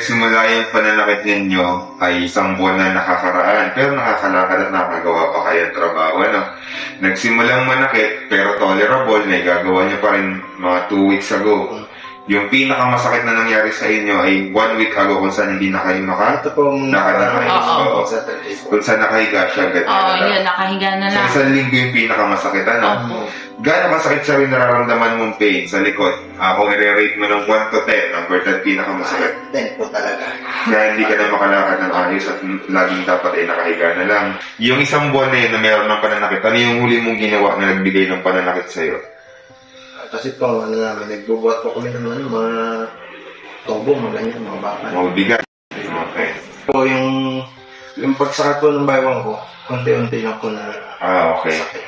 nagsimula yung pananakit ninyo ay isang buwan na nakakaraan, pero nakakalakad at nakagawa pa kayo ng trabaho, ano? Nagsimulang manakit, pero tolerable, na igagawa nyo pa rin mga 2 weeks ago. Yung pinakamasakit na nangyari sa inyo ay 1 week ago kung saan hindi na kayo Ito pong kung saan nakahiga siya. Yun, nakahiga na lang. Sa isang linggo yung pinakamasakit, ano? Gano'ng masakit siya rin nararamdaman mong pain sa likod? Kung i-rate mo ng 1 to 10, number 10 pinakamasakit. 10 po talaga. Kaya hindi ka na makalakad ng ayos at laging dapat ay nakahiga na lang. Yung isang buwan na yun na mayroon ng pananakit, ano yung huli mong ginawa na nagbigay ng pananakit sa'yo? Kasi po, nagbubuhat po kami ng mga tobo, mga ganyan, mga bakal. Mga bigat. Okay. Po, yung pagsakat po ng baywang ko, unti-unti lang po na okay. sakit.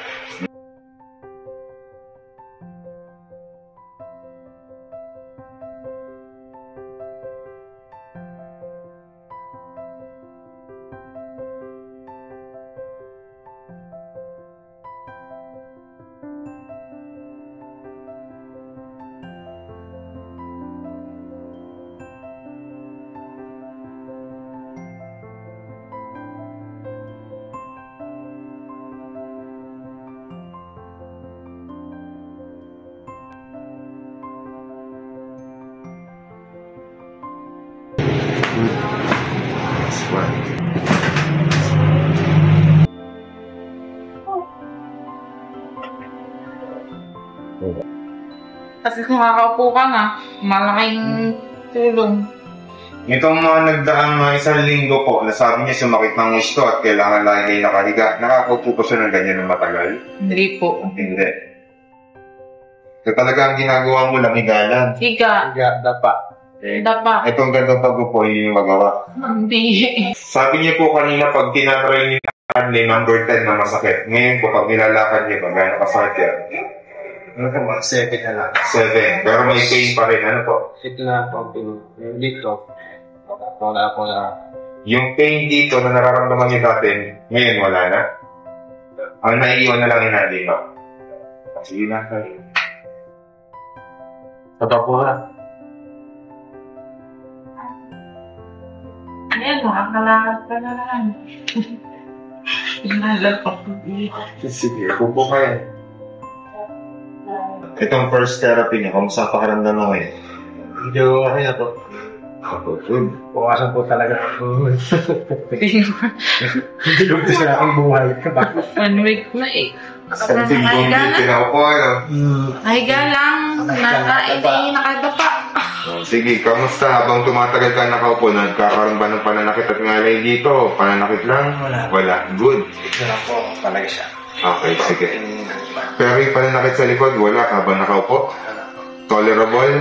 Kasi kung nakakaupo ka nga, malaking tulong. Itong mga nagdaang mga isang linggo po, nasabi niya sumakit ng gusto at kailangan lagi nakahiga. Nakakaupo po siya ng ganyan ng matagal? Hindi po. Hindi. So talaga ang ginagawa mo lang higalan. Higa. Dapa. Dapa. Itong gandang pag-upo yung magawa. Hindi. Sabi niyo po kanina pag tinatry niyo yung number 10 na masakit. Ngayon po pag nilalakad niyo, gano'n kasakit yan? Ano po, 7 na lang. 7. Pero may pain pa rin. Ano po? Ito na po, dito. Wala po na. Yung pain dito na nararamdaman niyo dati, ngayon wala na. Ang naiiwan na lang yung no? Sige na. Totoo po na. Ayan, nakakalakad ka na lang. Pinalapak ko. Sige, pupo kayo. Itong first therapy niya, kung saan pakaramdam mo ngayon? Medyo okay na po. Good. Puwasan po talaga ako. Hindi ko siya akong buhay. 1 week na eh. Sa tingkong din pinaupo, ano? Nahiga lang. Nakadapa. Sige, kamusta? Habang tumatagal ka nakaupo, nagkakaroon ba ng pananakit at ngalay dito? Pananakit lang? Wala. Good. Wala po talaga siya. Okay, sige. Pero yung pananakit sa likod, wala habang nakaupo? Tolerable?